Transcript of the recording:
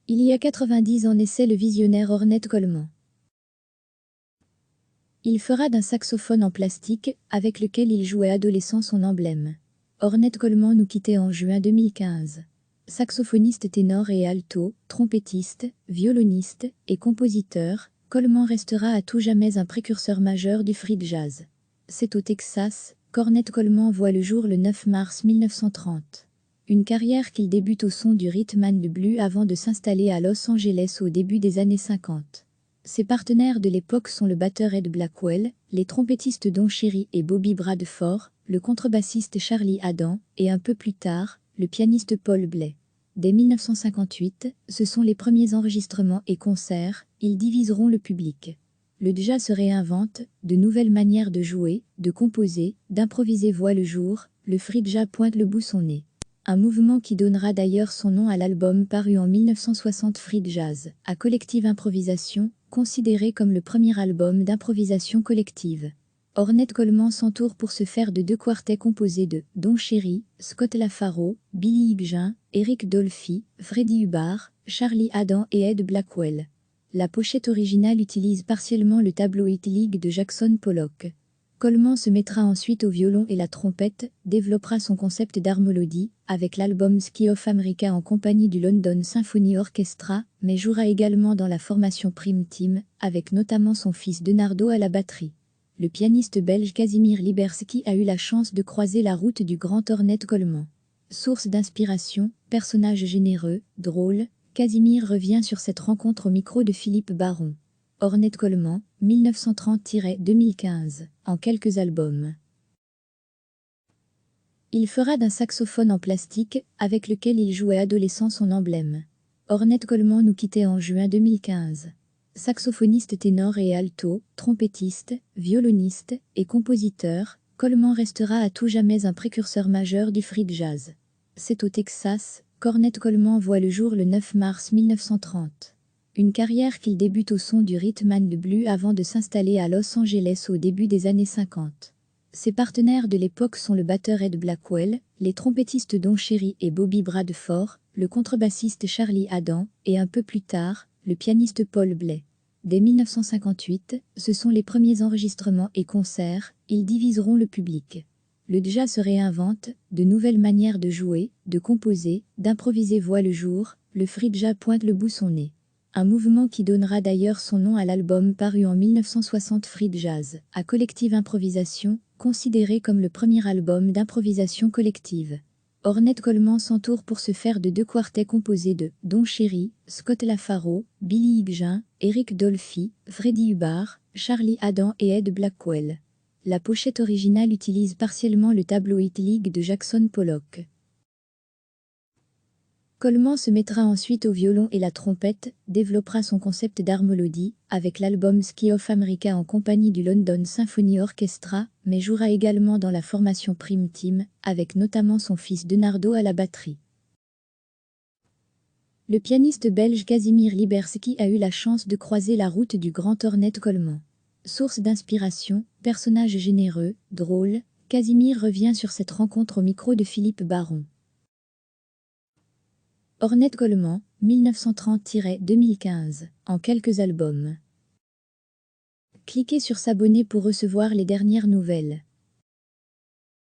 Il y a 90 ans naissait le visionnaire Ornette Coleman. Il fera d'un saxophone en plastique, avec lequel il jouait adolescent, son emblème. Ornette Coleman nous quittait en juin 2015. Saxophoniste ténor et alto, trompettiste, violoniste et compositeur, Coleman restera à tout jamais un précurseur majeur du free jazz. C'est au Texas qu'Ornette Coleman voit le jour le 9 mars 1930. Une carrière qu'il débute au son du rhythm and blues avant de s'installer à Los Angeles au début des années 50. Ses partenaires de l'époque sont le batteur Ed Blackwell, les trompettistes Don Cherry et Bobby Bradford, le contrebassiste Charlie Haden et un peu plus tard, le pianiste Paul Bley. Dès 1958, ce sont les premiers enregistrements et concerts, ils diviseront le public. Le jazz se réinvente, de nouvelles manières de jouer, de composer, d'improviser voient le jour, le free jazz pointe le bout son nez. Un mouvement qui donnera d'ailleurs son nom à l'album paru en 1960 Free Jazz, à Collective Improvisation, considéré comme le premier album d'improvisation collective. Ornette Coleman s'entoure pour ce faire de deux quartets composés de Don Cherry, Scott LaFaro, Billy Higin, Eric Dolphy, Freddie Hubbard, Charlie Haden et Ed Blackwell. La pochette originale utilise partiellement le tableau italique de Jackson Pollock. Coleman se mettra ensuite au violon et la trompette, développera son concept d'harmolodie, avec l'album Ski of America en compagnie du London Symphony Orchestra, mais jouera également dans la formation Prime Team, avec notamment son fils Denardo à la batterie. Le pianiste belge Casimir Liberski a eu la chance de croiser la route du grand Ornette Coleman. Source d'inspiration, personnage généreux, drôle, Casimir revient sur cette rencontre au micro de Philippe Baron. Ornette Coleman, 1930-2015, en quelques albums. Il fera d'un saxophone en plastique, avec lequel il jouait adolescent, son emblème. Ornette Coleman nous quittait en juin 2015. Saxophoniste ténor et alto, trompettiste, violoniste et compositeur, Coleman restera à tout jamais un précurseur majeur du free jazz. C'est au Texas qu'Ornette Coleman voit le jour le 9 mars 1930. Une carrière qu'il débute au son du rhythm and blues avant de s'installer à Los Angeles au début des années 50. Ses partenaires de l'époque sont le batteur Ed Blackwell, les trompettistes Don Cherry et Bobby Bradford, le contrebassiste Charlie Haden et un peu plus tard, le pianiste Paul Bley. Dès 1958, ce sont les premiers enregistrements et concerts, ils diviseront le public. Le jazz se réinvente, de nouvelles manières de jouer, de composer, d'improviser voient le jour, le free jazz pointe le bout son nez. Un mouvement qui donnera d'ailleurs son nom à l'album paru en 1960 Free Jazz, à Collective Improvisation, considéré comme le premier album d'improvisation collective. Ornette Coleman s'entoure pour ce faire de deux quartets composés de Don Cherry, Scott LaFaro, Billy Higin, Eric Dolphy, Freddie Hubbard, Charlie Haden et Ed Blackwell. La pochette originale utilise partiellement le tableau italique de Jackson Pollock. Coleman se mettra ensuite au violon et la trompette, développera son concept d'harmolodie, avec l'album Ski of America en compagnie du London Symphony Orchestra, mais jouera également dans la formation Prime Team, avec notamment son fils Denardo à la batterie. Le pianiste belge Casimir Liberski a eu la chance de croiser la route du grand Ornette Coleman. Source d'inspiration, personnage généreux, drôle, Casimir revient sur cette rencontre au micro de Philippe Baron. Ornette Coleman, 1930-2015, en quelques albums. Cliquez sur s'abonner pour recevoir les dernières nouvelles.